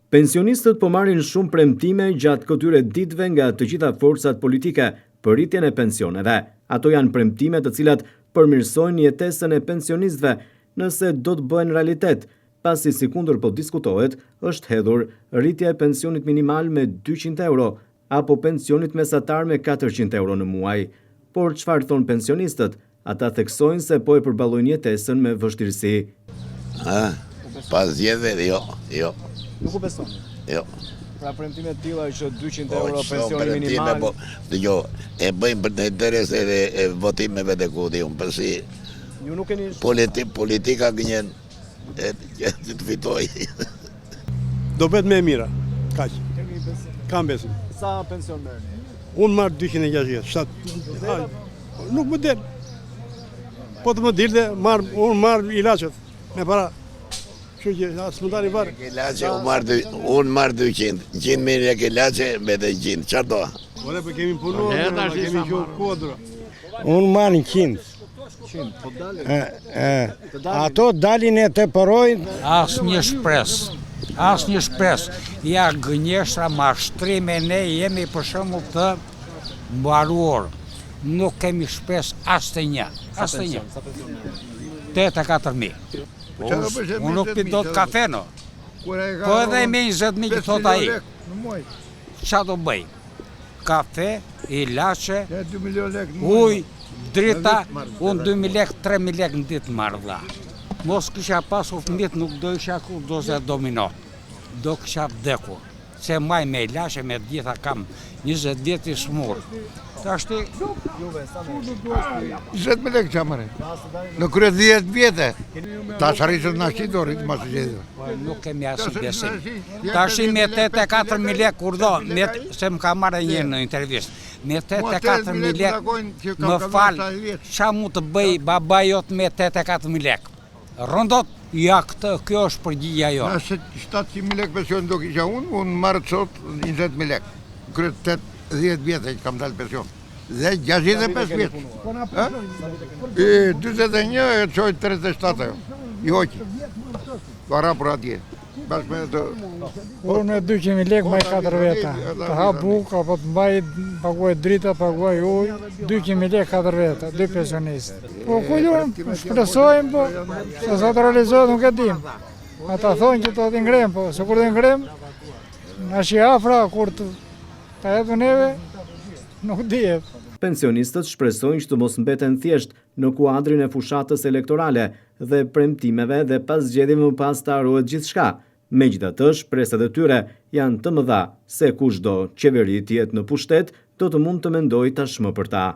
Pensionistët po marrin shumë premtime gjatë këtyre ditëve nga të gjitha forcat politike për rritjen e pensioneve. Ato janë premtime të cilat përmirësojnë jetesën e pensionistëve nëse do të bëhen realitet, pasi sikundër po diskutohet, është hedhur rritja e pensionit minimal me 200 euro apo pensionit mesatar me 400 euro në muaj. Por çfarë thon pensionistët? Ata theksojnë se po e përballojnë jetesën me vështirësi. Pas jetëve, jo. Nuk u beson. Jo. Pra premtime të tilla që 200 euro pensioni minimal. Jo, e bëjmë për të interes e votimeve të kuti, përsi ju nuk keni politika gënjen e të fitoj. Do bëhet më e mira. Kaq. Kam besim. Sa pension merrni? Unë marr 260, nuk më del. Po të më dilte, unë marr ilaçet me para. Kështu që as më tani var. Ilaçe unë marr 200, 100.000 lekë ilaçe me të 100. Çfarë do? Ore po kemi punuar, kemi qenë kodra. Unë marr 100. 100, po dalin. Ato dalin e të përojnë. Asnjë shpresë. Ja gënjeshtra, mashtrime, ne jemi për shembull të mbaruar. Nuk kemi shpresë asnjë. 84.000. Unë nuk pi do të kafe, no. Po edhe me 20.000 që thot ai. Qa do bëj? Kafe, ilaçe, ujë, drita, unë 2.000 lek, 3.000 lek në ditë marrë dha. Mos kisha pasur fëmijët, nuk do isha kur do se domino. Do kisha vdekur. Se maj me ilaçe, me gjitha kam 20 vjet i smur. Tashti 20.000 lekë që amëre. Në kryet 10 vjetë. Ta sharisët në ashtidorit, ma së gjithë. Nuk kemi asë besim. Tashti me 84.000 lekë urdo, se më ka marrë një në intervjist. Me 84.000 lekë, më falë, qa mu të bëj baba jot me 84.000 lekë? Rondot, ja kjo është përgjigja jo. Nëse 700.000 lekë pension do kisha unë marrë të sot 20.000 lekë. Kryet 10 vjetë që kam dalë pension. Dhe 65 vjetë. 21 e qoj 37 i hoqë. Para për atje. Bashkë me të... Unë 200.000 lekë maj 4 veta. Të ha buk, apo të mbaj, paguaj drita, paguaj ujë. 200.000 lekë 4 veta, 2 pensionistë. Po kujduam, shpresojmë, po, se sa të realizohet nuk e dim. Ata thonë që të ngrem, po, se kur të ngrem, në shi afra, kur të jetu neve, nuk dihet. Pensionistët shpresojnë që të mos mbeten thjesht në kuadrin e fushatës elektorale dhe premtimeve dhe pas zgjedhjeve më pas të harohet gjithçka. Megjithatë, shpresat e tyre janë të mëdha se kushdo qeveri të jetë në pushtet do të mund të mendojë tashmë për ta.